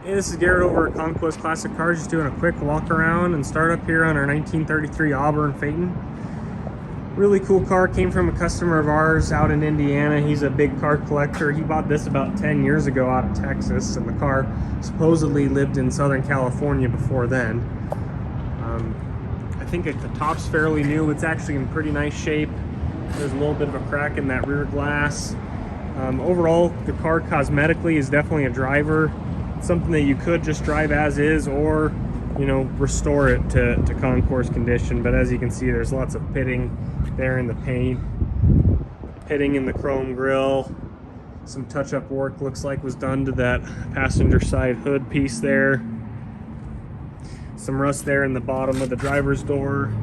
Hey, this is Garrett over at Conquest Classic Cars, just doing a quick walk around and start up here on our 1933 Auburn Phaeton. Really cool car, came from a customer of ours out in Indiana. He's a big car collector. He bought this about 10 years ago out of Texas, and the car supposedly lived in Southern California before then. I think the top's fairly new. It's actually in pretty nice shape. There's a little bit of a crack in that rear glass. Overall, the car cosmetically is definitely a driver. Something that you could just drive as is, or restore it to concours condition. But as you can see, there's lots of pitting there in the paint, pitting in the chrome grille. Some touch-up work looks like was done to that passenger side hood piece there. Some rust there in the bottom of the driver's door,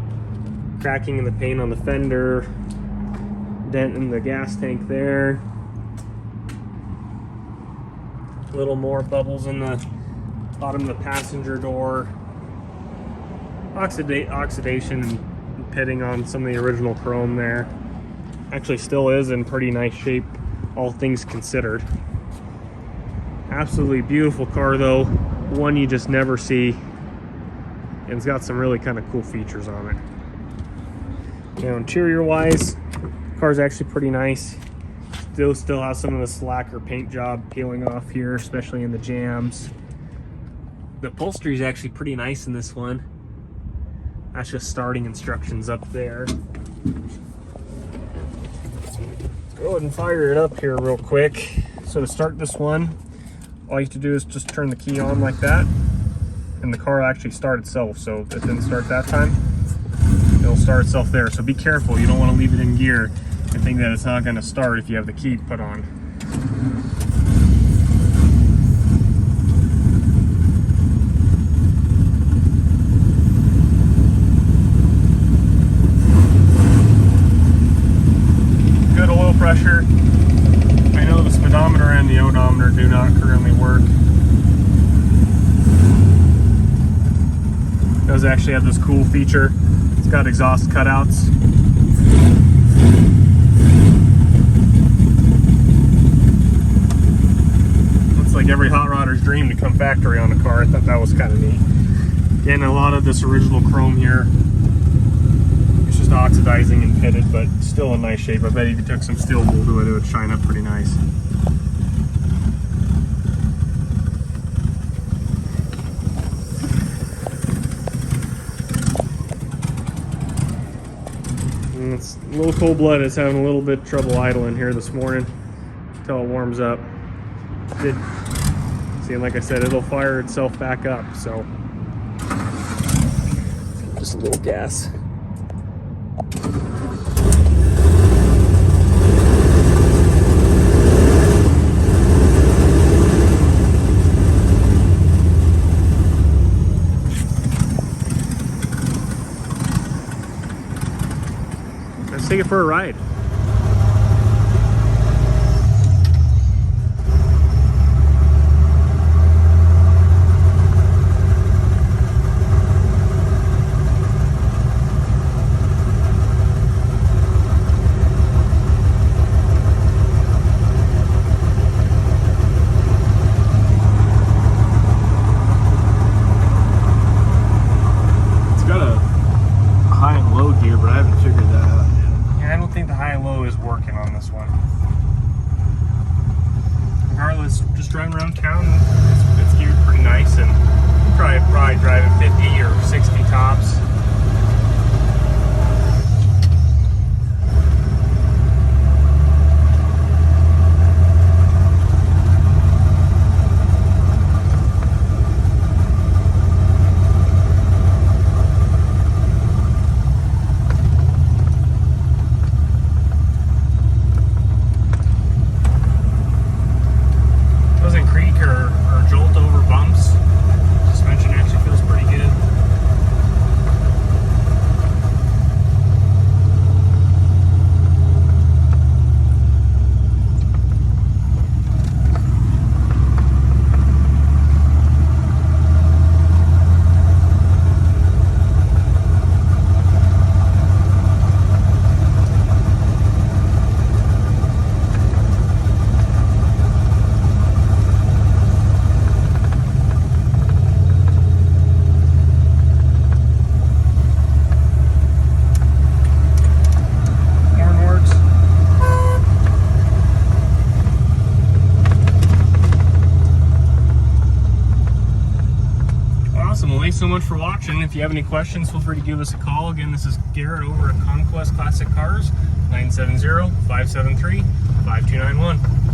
cracking in the paint on the fender, dent in the gas tank there. A little more bubbles in the bottom of the passenger door. Oxidation and pitting on some of the original chrome there. Actually still is in pretty nice shape, all things considered. Absolutely beautiful car though, one you just never see, and it's got some really kind of cool features on it. Interior wise, the car's actually pretty nice. Still has some of the slacker paint job peeling off here, especially in the jams. The upholstery is actually pretty nice in this one. That's just starting instructions up there. Let's go ahead and fire it up here real quick. So to start this one, all you have to do is just turn the key on like that, and the car will actually start itself. So if it didn't start that time, it'll start itself there. So be careful, you don't want to leave it in gear and think that it's not going to start if you have the key put on. Good oil pressure. I know the speedometer and the odometer do not currently work. It does actually have this cool feature. It's got exhaust cutouts. Like every hot rodder's dream to come factory on a car. I thought that was kind of neat. Again, a lot of this original chrome here. It's just oxidizing and pitted, but still in nice shape. I bet if you took some steel wool to it, it would shine up pretty nice. And it's a little cold-blooded. It's having a little bit of trouble idling here this morning until it warms up. See, like I said, it'll fire itself back up, so just a little gas. Let's take it for a ride. Regardless, just driving around town, it's geared pretty nice, and probably driving 50 or 60 tops. thanks so much for watching. If you have any questions, feel free to give us a call. Again, this is Garrett over at Conquest Classic Cars, 970-573-5291.